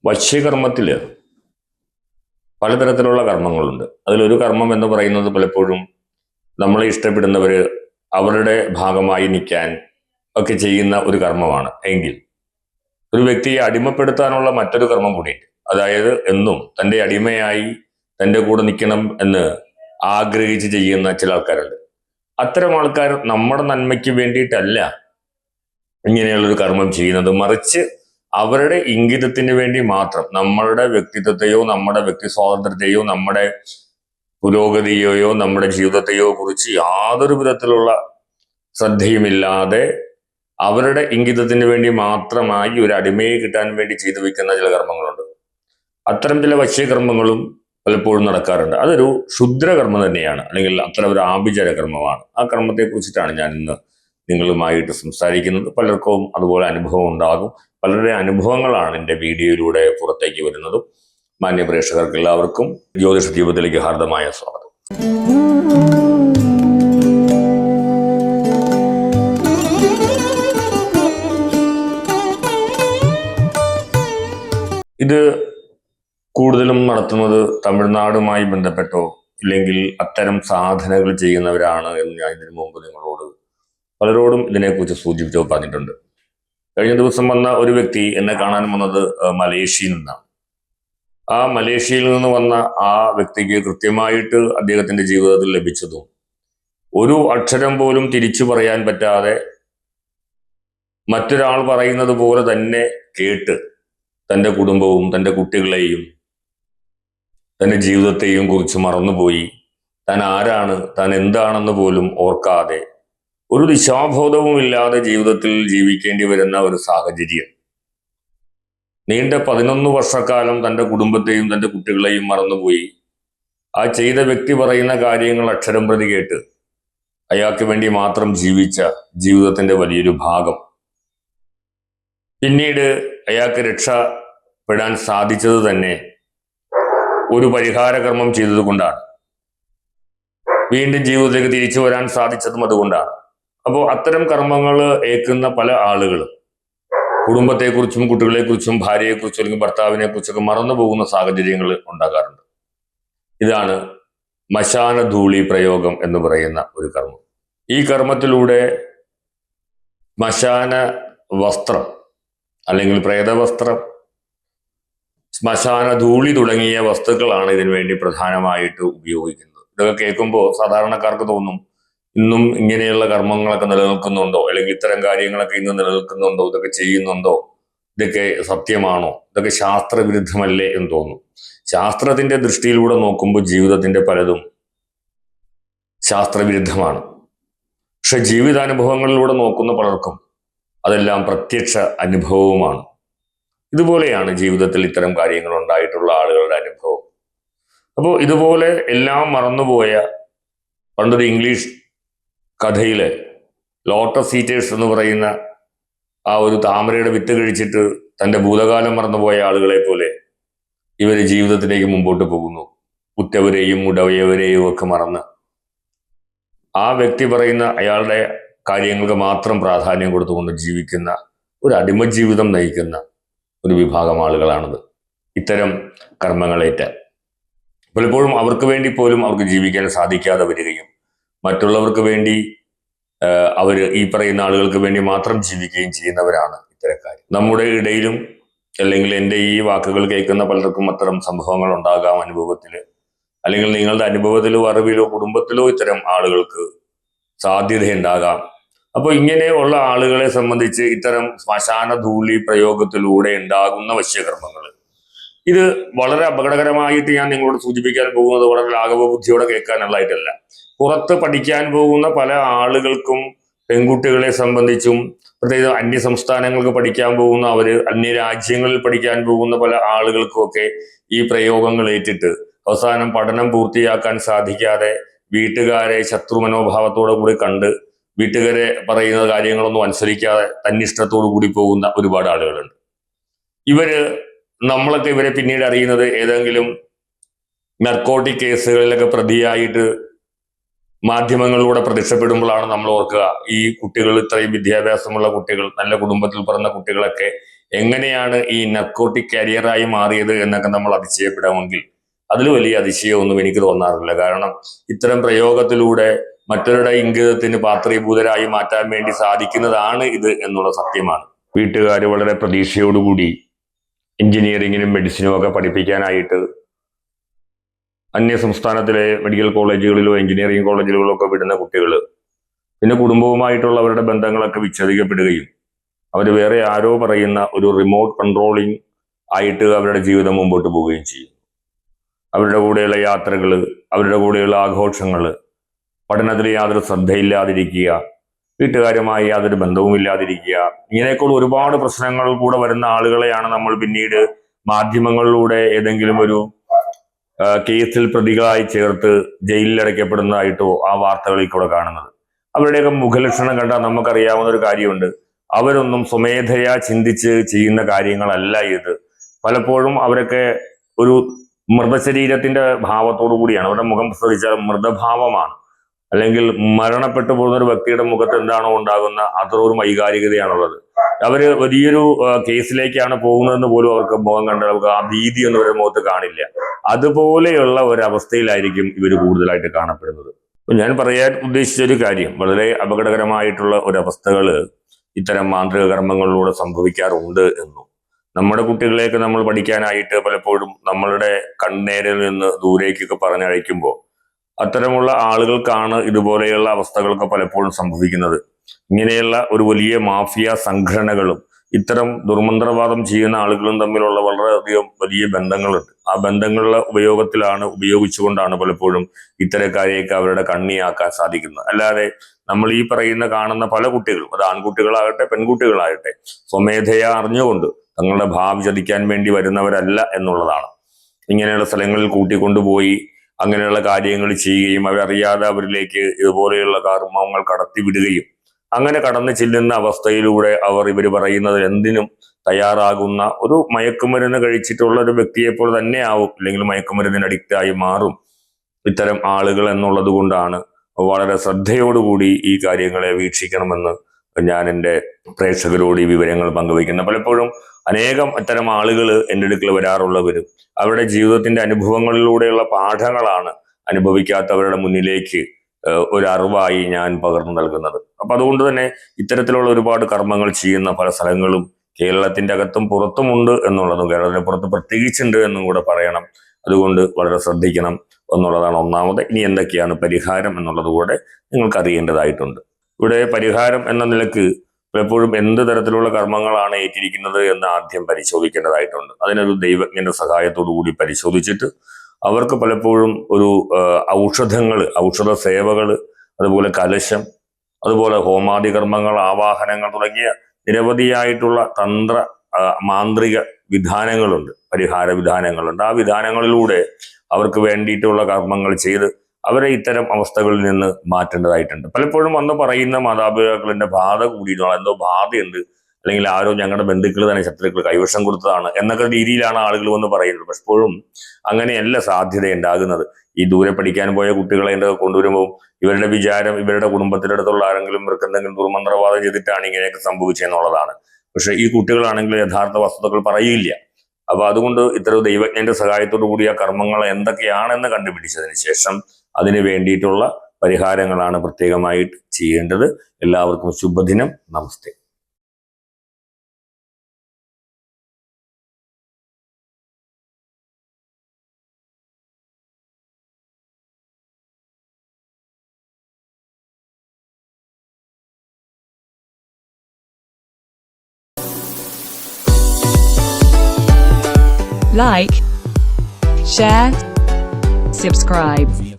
വശ്യകർമ്മത്തിൽ പലതരത്തിലുള്ള കർമ്മങ്ങളുണ്ട്. അതിലൊരു കർമ്മം എന്ന് പറയുന്നത് പലപ്പോഴും നമ്മളെ ഇഷ്ടപ്പെടുന്നവർ അവരുടെ ഭാഗമായി നിൽക്കാൻ ഒക്കെ ചെയ്യുന്ന ഒരു കർമ്മമാണ്. എങ്കിൽ ഒരു വ്യക്തിയെ അടിമപ്പെടുത്താനുള്ള മറ്റൊരു കർമ്മം കൂടിയുണ്ട്. അതായത് എന്നും തൻ്റെ അടിമയായി തൻ്റെ കൂടെ നിൽക്കണം എന്ന് ആഗ്രഹിച്ച് ചെയ്യുന്ന ചില ആൾക്കാരുണ്ട്. അത്തരം ആൾക്കാർ നമ്മുടെ നന്മയ്ക്ക് വേണ്ടിയിട്ടല്ല ഇങ്ങനെയുള്ളൊരു കർമ്മം ചെയ്യുന്നത്, മറിച്ച് അവരുടെ ഇംഗിതത്തിന് വേണ്ടി മാത്രം നമ്മളുടെ വ്യക്തിത്വത്തെയോ നമ്മുടെ വ്യക്തി സ്വാതന്ത്ര്യത്തെയോ നമ്മുടെ പുരോഗതിയെയോ നമ്മുടെ ജീവിതത്തെയോ കുറിച്ച് യാതൊരു വിധത്തിലുള്ള ശ്രദ്ധയുമില്ലാതെ അവരുടെ ഇംഗിതത്തിന് വേണ്ടി മാത്രമായി ഒരു അടിമയെ കിട്ടാൻ വേണ്ടി ചെയ്തു വെക്കുന്ന ചില കർമ്മങ്ങളുണ്ട്. അത്തരം ചില വശ്യകർമ്മങ്ങളും പലപ്പോഴും നടക്കാറുണ്ട്. അതൊരു ക്ഷുദ്രകർമ്മം തന്നെയാണ്, അല്ലെങ്കിൽ അത്തരം ഒരു ആഭിചാര കർമ്മമാണ്. ആ കർമ്മത്തെ കുറിച്ചിട്ടാണ് ഞാൻ ഇന്ന് നിങ്ങളുമായിട്ട് സംസാരിക്കുന്നത്. പലർക്കും അതുപോലെ അനുഭവം ഉണ്ടാകും. പലരുടെ അനുഭവങ്ങളാണ് എൻ്റെ വീഡിയോയിലൂടെ പുറത്തേക്ക് വരുന്നതും. മാന്യ പ്രേക്ഷകർക്ക് എല്ലാവർക്കും ജ്യോതിഷ ദീപത്തിലേക്ക് ഹാർദമായ സ്വാഗതം. ഇത് കൂടുതലും നടത്തുന്നത് തമിഴ്നാടുമായി ബന്ധപ്പെട്ടോ ഇല്ലെങ്കിൽ അത്തരം സാധനകൾ ചെയ്യുന്നവരാണ് എന്ന് ഞാൻ ഇതിനു മുമ്പ് നിങ്ങളോട് പലരോടും ഇതിനെക്കുറിച്ച് സൂചിപ്പിച്ചോ പറഞ്ഞിട്ടുണ്ട്. കഴിഞ്ഞ ദിവസം വന്ന ഒരു വ്യക്തി എന്നെ കാണാൻ വന്നത് മലേഷ്യയിൽ നിന്നാണ്. ആ മലേഷ്യയിൽ നിന്ന് വന്ന ആ വ്യക്തിക്ക് കൃത്യമായിട്ട് അദ്ദേഹത്തിന്റെ ജീവിതത്തിൽ ലഭിച്ചതും ഒരു അക്ഷരം പോലും തിരിച്ചു പറയാൻ പറ്റാതെ മറ്റൊരാൾ പറയുന്നത് പോലെ തന്നെ കേട്ട് തൻ്റെ കുടുംബവും തൻ്റെ കുട്ടികളെയും തൻ്റെ ജീവിതത്തെയും കുറിച്ച് മറന്നുപോയി, താൻ ആരാണ്, താൻ എന്താണെന്ന് പോലും ഓർക്കാതെ ഒരു ദിശാബോധവും ഇല്ലാതെ ജീവിതത്തിൽ ജീവിക്കേണ്ടി വരുന്ന ഒരു സാഹചര്യം. നീണ്ട 11 വർഷക്കാലം തൻ്റെ കുടുംബത്തെയും തൻ്റെ കുട്ടികളെയും മറന്നുപോയി ആ ചെയ്ത വ്യക്തി പറയുന്ന കാര്യങ്ങൾ അക്ഷരം പ്രതി കേട്ട് അയാൾക്ക് വേണ്ടി മാത്രം ജീവിച്ച ജീവിതത്തിന്റെ വലിയൊരു ഭാഗം പിന്നീട് അയാൾക്ക് രക്ഷപ്പെടാൻ സാധിച്ചത് തന്നെ ഒരു പരിഹാര കർമ്മം ചെയ്തത് കൊണ്ടാണ്. വീണ്ടും ജീവിതത്തിലേക്ക് തിരിച്ചു വരാൻ സാധിച്ചതും അതുകൊണ്ടാണ്. അപ്പോൾ അത്തരം കർമ്മങ്ങൾ ഏൽക്കുന്ന പല ആളുകളും കുടുംബത്തെക്കുറിച്ചും കുട്ടികളെക്കുറിച്ചും ഭാര്യയെക്കുറിച്ചും അല്ലെങ്കിൽ ഭർത്താവിനെ കുറിച്ചൊക്കെ മറന്നു പോകുന്ന സാഹചര്യങ്ങൾ ഉണ്ടാകാറുണ്ട്. ഇതാണ് മശാന ധൂളി പ്രയോഗം എന്ന് പറയുന്ന ഒരു കർമ്മം. ഈ കർമ്മത്തിലൂടെ ശ്മശാന വസ്ത്രം അല്ലെങ്കിൽ പ്രേതവസ്ത്രം, ശ്മശാന ധൂളി തുടങ്ങിയ വസ്തുക്കളാണ് ഇതിനു വേണ്ടി പ്രധാനമായിട്ട് ഉപയോഗിക്കുന്നത്. ഇതൊക്കെ കേൾക്കുമ്പോൾ സാധാരണക്കാർക്ക് തോന്നും, ഇന്നും ഇങ്ങനെയുള്ള കർമ്മങ്ങളൊക്കെ നിലനിൽക്കുന്നുണ്ടോ, അല്ലെങ്കിൽ ഇത്തരം കാര്യങ്ങളൊക്കെ ഇന്ന് നിലനിൽക്കുന്നുണ്ടോ, ഇതൊക്കെ ചെയ്യുന്നുണ്ടോ, ഇതൊക്കെ സത്യമാണോ, ഇതൊക്കെ ശാസ്ത്രവിരുദ്ധമല്ലേ എന്ന് തോന്നും. ശാസ്ത്രത്തിന്റെ ദൃഷ്ടിയിലൂടെ നോക്കുമ്പോൾ ജീവിതത്തിന്റെ പലതും ശാസ്ത്രവിരുദ്ധമാണ്. പക്ഷെ ജീവിതാനുഭവങ്ങളിലൂടെ നോക്കുന്ന പലർക്കും അതെല്ലാം പ്രത്യക്ഷ അനുഭവവുമാണ്. ഇതുപോലെയാണ് ജീവിതത്തിൽ ഇത്തരം കാര്യങ്ങൾ ഉണ്ടായിട്ടുള്ള ആളുകളുടെ അനുഭവം. അപ്പോൾ ഇതുപോലെ എല്ലാം മറന്നുപോയ പണ്ടൊരു ഇംഗ്ലീഷ് കഥയിലെ ലോട്ടസ് ഈറ്റേഴ്സ് എന്ന് പറയുന്ന ആ ഒരു താമരയുടെ വിത്ത് കഴിച്ചിട്ട് തൻ്റെ ഭൂതകാലം മറന്നുപോയ ആളുകളെ പോലെ ഇവർ ജീവിതത്തിലേക്ക് മുമ്പോട്ട് പോകുന്നു. ഉറ്റവരെയും ഉടയവരെയും ഒക്കെ മറന്ന് ആ വ്യക്തി പറയുന്ന അയാളുടെ കാര്യങ്ങൾക്ക് മാത്രം പ്രാധാന്യം കൊടുത്തുകൊണ്ട് ജീവിക്കുന്ന ഒരു അടിമ ജീവിതം നയിക്കുന്ന ഒരു വിഭാഗം ആളുകളാണിത്. ഇത്തരം കർമ്മങ്ങളേറ്റ പലപ്പോഴും അവർക്ക് വേണ്ടി പോലും അവർക്ക് ജീവിക്കാൻ സാധിക്കാതെ വരികയും മറ്റുള്ളവർക്ക് വേണ്ടി അവർ ഈ പറയുന്ന ആളുകൾക്ക് വേണ്ടി മാത്രം ജീവിക്കുകയും ചെയ്യുന്നവരാണ് ഇത്തരക്കാർ. നമ്മുടെ ഇടയിലും അല്ലെങ്കിൽ എൻ്റെ ഈ വാക്കുകൾ കേൾക്കുന്ന പലർക്കും അത്തരം സംഭവങ്ങൾ ഉണ്ടാകാം അനുഭവത്തിൽ, അല്ലെങ്കിൽ നിങ്ങളുടെ അനുഭവത്തിലോ അറിവിലോ കുടുംബത്തിലോ ഇത്തരം ആളുകൾക്ക് സാധ്യതയുണ്ടാകാം. അപ്പോൾ ഇങ്ങനെയുള്ള ആളുകളെ സംബന്ധിച്ച് ഇത്തരം ശ്മശാന ധൂളി പ്രയോഗത്തിലൂടെ ഉണ്ടാകുന്ന വശ്യകർമ്മങ്ങൾ ഇത് വളരെ അപകടകരമായിട്ട് ഞാൻ നിങ്ങളോട് സൂചിപ്പിക്കാൻ പോകുന്നത് വളരെ ലാഘവ ബുദ്ധിയോടെ കേൾക്കാനുള്ളതായിട്ടല്ല. പുറത്ത് പഠിക്കാൻ പോകുന്ന പല ആളുകൾക്കും പെൺകുട്ടികളെ സംബന്ധിച്ചും പ്രത്യേകിച്ച് അന്യ സംസ്ഥാനങ്ങൾക്ക് പഠിക്കാൻ പോകുന്ന അന്യ രാജ്യങ്ങളിൽ പഠിക്കാൻ പോകുന്ന പല ആളുകൾക്കുമൊക്കെ ഈ പ്രയോഗങ്ങൾ ഏറ്റിട്ട് അവസാനം പഠനം പൂർത്തിയാക്കാൻ സാധിക്കാതെ വീട്ടുകാരെ ശത്രു മനോഭാവത്തോടു കൂടി കണ്ട് വീട്ടുകാരെ പറയുന്ന കാര്യങ്ങളൊന്നും അനുസരിക്കാതെ തന്നിഷ്ടത്തോടു കൂടി പോകുന്ന ഒരുപാട് ആളുകളുണ്ട്. നമ്മളൊക്കെ ഇവരെ പിന്നീട് അറിയുന്നത് ഏതെങ്കിലും നർക്കോട്ടിക് കേസുകളിലൊക്കെ പ്രതിയായിട്ട് മാധ്യമങ്ങളിലൂടെ പ്രത്യക്ഷപ്പെടുമ്പോഴാണ് നമ്മൾ ഓർക്കുക, ഈ കുട്ടികൾ ഇത്രയും വിദ്യാഭ്യാസമുള്ള കുട്ടികൾ, നല്ല കുടുംബത്തിൽ പിറന്ന കുട്ടികളൊക്കെ എങ്ങനെയാണ് ഈ നർക്കോട്ടിക് കാരിയറായി മാറിയത് എന്നൊക്കെ നമ്മൾ അതിശയപ്പെടാമെങ്കിൽ അതിൽ വലിയ അതിശയമൊന്നും എനിക്ക് തോന്നാറില്ല. കാരണം ഇത്തരം പ്രയോഗത്തിലൂടെ മറ്റവരുടെ ഇംഗിതത്തിന് പാത്രീഭൂതരായി മാറ്റാൻ വേണ്ടി സാധിക്കുന്നതാണ് ഇത് എന്നുള്ള സത്യമാണ്. വീട്ടുകാർ വളരെ പ്രതീക്ഷയോടുകൂടി എഞ്ചിനീയറിങ്ങിനും മെഡിസിനും ഒക്കെ പഠിപ്പിക്കാനായിട്ട് അന്യ സംസ്ഥാനത്തിലെ മെഡിക്കൽ കോളേജുകളിലോ എഞ്ചിനീയറിംഗ് കോളേജുകളിലോ ഒക്കെ വിടുന്ന കുട്ടികൾ പിന്നെ കുടുംബവുമായിട്ടുള്ള അവരുടെ ബന്ധങ്ങളൊക്കെ വിച്ഛേദിക്കപ്പെടുകയും അവർ വേറെ ആരോ പറയുന്ന ഒരു റിമോട്ട് കൺട്രോളിങ് ആയിട്ട് അവരുടെ ജീവിതം മുമ്പോട്ട് പോവുകയും ചെയ്യും. അവരുടെ കൂടെയുള്ള യാത്രകൾ, അവരുടെ കൂടെയുള്ള ആഘോഷങ്ങൾ, പഠനത്തിൽ യാതൊരു ശ്രദ്ധയില്ലാതിരിക്കുക, വീട്ടുകാരുമായി യാതൊരു ബന്ധവുമില്ലാതിരിക്കുക, ഇങ്ങനെയൊക്കെയുള്ള ഒരുപാട് പ്രശ്നങ്ങൾ കൂടെ വരുന്ന ആളുകളെയാണ് നമ്മൾ പിന്നീട് മാധ്യമങ്ങളിലൂടെ ഏതെങ്കിലും ഒരു കേസിൽ പ്രതികളായി ചേർത്ത് ജയിലിൽ അടയ്ക്കപ്പെടുന്നതായിട്ടോ ആ വാർത്തകളിൽ കൂടെ കാണുന്നത്. അവരുടെയൊക്കെ മുഖലക്ഷണം കണ്ടാൽ നമുക്കറിയാവുന്ന ഒരു കാര്യമുണ്ട്. അവരൊന്നും സ്വമേധയാ ചിന്തിച്ച് ചെയ്യുന്ന കാര്യങ്ങളല്ല ഇത്. പലപ്പോഴും അവരൊക്കെ ഒരു മൃതശരീരത്തിന്റെ ഭാവത്തോടു കൂടിയാണ്. അവരുടെ മുഖം ശ്രദ്ധിച്ചാൽ മൃതഭാവമാണ്. അല്ലെങ്കിൽ മരണപ്പെട്ടു പോകുന്ന ഒരു വ്യക്തിയുടെ മുഖത്ത് എന്താണോ ഉണ്ടാകുന്ന അത്ര ഒരു വൈകാരികതയാണുള്ളത്. അവര് വലിയൊരു കേസിലേക്കാണ് പോകുന്നതെന്ന് പോലും അവർക്ക് മുഖം കണ്ടാൽ നമുക്ക് ആ ഭീതി ഒന്നും അവരുടെ മുഖത്ത് കാണില്ല. അതുപോലെയുള്ള ഒരവസ്ഥയിലായിരിക്കും ഇവർ കൂടുതലായിട്ട് കാണപ്പെടുന്നത്. ഞാൻ പറയാൻ ഉദ്ദേശിച്ച ഒരു കാര്യം, വളരെ അപകടകരമായിട്ടുള്ള ഒരവസ്ഥകൾ ഇത്തരം മാന്ത്രിക കർമ്മങ്ങളിലൂടെ സംഭവിക്കാറുണ്ട് എന്നും നമ്മുടെ കുട്ടികളെയൊക്കെ നമ്മൾ പഠിക്കാനായിട്ട് പലപ്പോഴും നമ്മളുടെ കണ്ണേരിൽ നിന്ന് ദൂരേക്കൊക്കെ പറഞ്ഞയക്കുമ്പോൾ അത്തരമുള്ള ആളുകൾക്കാണ് ഇതുപോലെയുള്ള അവസ്ഥകളൊക്കെ പലപ്പോഴും സംഭവിക്കുന്നത്. ഇങ്ങനെയുള്ള ഒരു വലിയ മാഫിയ സംഘടനകളും ഇത്തരം ദുർമന്ത്രവാദം ചെയ്യുന്ന ആളുകളും തമ്മിലുള്ള വളരെയധികം വലിയ ബന്ധങ്ങളുണ്ട്. ആ ബന്ധങ്ങളുടെ ഉപയോഗിച്ചുകൊണ്ടാണ് പലപ്പോഴും ഇത്തരക്കാരെയൊക്കെ അവരുടെ കണ്ണിയാക്കാൻ സാധിക്കുന്നത്. അല്ലാതെ നമ്മൾ ഈ പറയുന്ന കാണുന്ന പല കുട്ടികളും, അത് ആൺകുട്ടികളാകട്ടെ പെൺകുട്ടികളാകട്ടെ, സ്വമേധയാ അറിഞ്ഞുകൊണ്ട് തങ്ങളുടെ ഭാവി ചതിക്കാൻ വേണ്ടി വരുന്നവരല്ല എന്നുള്ളതാണ്. ഇങ്ങനെയുള്ള സ്ഥലങ്ങളിൽ കൂട്ടിക്കൊണ്ടുപോയി അങ്ങനെയുള്ള കാര്യങ്ങൾ ചെയ്യുകയും അവരറിയാതെ അവരിലേക്ക് ഇതുപോലെയുള്ള കർമ്മങ്ങൾ കടത്തിവിടുകയും അങ്ങനെ കടന്നു ചെല്ലുന്ന അവസ്ഥയിലൂടെ ഇവർ പറയുന്നത് എന്തിനും തയ്യാറാകുന്ന ഒരു മയക്കുമരുന്ന് കഴിച്ചിട്ടുള്ള ഒരു വ്യക്തിയെപ്പോലെ തന്നെ ആവും, അല്ലെങ്കിൽ മയക്കുമരുന്നിന് അഡിക്റ്റായി മാറും ഇത്തരം ആളുകൾ എന്നുള്ളത് കൊണ്ടാണ് വളരെ ശ്രദ്ധയോടുകൂടി ഈ കാര്യങ്ങളെ വീക്ഷിക്കണമെന്ന് ഞാൻ എൻ്റെ പ്രേക്ഷകരോട് ഈ വിവരങ്ങൾ പങ്കുവയ്ക്കുന്നത്. പലപ്പോഴും അനേകം അത്തരം ആളുകൾ എൻ്റെ അടുക്കൽ വരാറുള്ളവരും അവരുടെ ജീവിതത്തിന്റെ അനുഭവങ്ങളിലൂടെയുള്ള പാഠങ്ങളാണ് അനുഭവിക്കാത്തവരുടെ മുന്നിലേക്ക് ഒരു അറിവായി ഞാൻ പകർന്നു നൽകുന്നത്. അപ്പൊ അതുകൊണ്ട് തന്നെ ഇത്തരത്തിലുള്ള ഒരുപാട് കർമ്മങ്ങൾ ചെയ്യുന്ന പല സ്ഥലങ്ങളും കേരളത്തിന്റെ അകത്തും പുറത്തുമുണ്ട് എന്നുള്ളതും, കേരളത്തിന് പുറത്ത് പ്രത്യേകിച്ചുണ്ട് എന്നും കൂടെ പറയണം. അതുകൊണ്ട് വളരെ ശ്രദ്ധിക്കണം എന്നുള്ളതാണ് ഒന്നാമത്. ഇനി എന്തൊക്കെയാണ് പരിഹാരം എന്നുള്ളത് കൂടെ നിങ്ങൾക്ക് അറിയേണ്ടതായിട്ടുണ്ട്. ഇവിടെ പരിഹാരം എന്ന നിലക്ക് പലപ്പോഴും എന്ത് തരത്തിലുള്ള കർമ്മങ്ങളാണ് ഏറ്റിരിക്കുന്നത് എന്ന് ആദ്യം പരിശോധിക്കേണ്ടതായിട്ടുണ്ട്. അതിനൊരു ദൈവജ്ഞന്റെ സഹായത്തോടു കൂടി പരിശോധിച്ചിട്ട് അവർക്ക് പലപ്പോഴും ഒരു ഔഷധ സേവകൾ, അതുപോലെ കലശം, അതുപോലെ ഹോമാദി കർമ്മങ്ങൾ, ആവാഹനങ്ങൾ തുടങ്ങിയ നിരവധിയായിട്ടുള്ള തന്ത്ര മാന്ത്രിക വിധാനങ്ങളുണ്ട്, പരിഹാര വിധാനങ്ങളുണ്ട്. ആ വിധാനങ്ങളിലൂടെ അവർക്ക് വേണ്ടിയിട്ടുള്ള കർമ്മങ്ങൾ ചെയ്ത് അവരെ ഇത്തരം അവസ്ഥകളിൽ നിന്ന് മാറ്റേണ്ടതായിട്ടുണ്ട്. പലപ്പോഴും വന്ന് പറയുന്ന മാതാപിതാക്കളിന്റെ ബാധ കൂടിയിട്ടാണ്, എന്തോ ബാധയുണ്ട്, അല്ലെങ്കിൽ ആരോ ഞങ്ങളുടെ ബന്ധുക്കൾ തന്നെ ശത്രുക്കൾ കൈവശം കൊടുത്തതാണ് എന്നൊക്കെ രീതിയിലാണ് ആളുകൾ വന്ന് പറയുന്നത്. പലപ്പോഴും അങ്ങനെയല്ല സാധ്യത ഉണ്ടാകുന്നത്. ഈ ദൂരെ പഠിക്കാൻ പോയ കുട്ടികളെ കൊണ്ടുവരുമ്പോൾ ഇവരുടെ വിചാരം ഇവരുടെ കുടുംബത്തിന്റെ അടുത്തുള്ള ആരെങ്കിലും ഇവർക്ക് എന്തെങ്കിലും ദുർമന്ത്രവാദം ചെയ്തിട്ടാണ് ഇങ്ങനെയൊക്കെ സംഭവിച്ചതെന്നുള്ളതാണ്. പക്ഷെ ഈ കുട്ടികളാണെങ്കിൽ യഥാർത്ഥ വസ്തുതകൾ പറയില്ല. അപ്പൊ അതുകൊണ്ട് ഇത്തരം ദൈവജ്ഞന്റെ സഹായത്തോടു കൂടി ആ കർമ്മങ്ങൾ എന്തൊക്കെയാണെന്ന് കണ്ടുപിടിച്ചതിന് ശേഷം അതിന് വേണ്ടിയിട്ടുള്ള പരിഹാരങ്ങളാണ് പ്രത്യേകമായിട്ട് ചെയ്യേണ്ടത്. എല്ലാവർക്കും ശുഭദിനം. നമസ്തേ. Like, share, subscribe.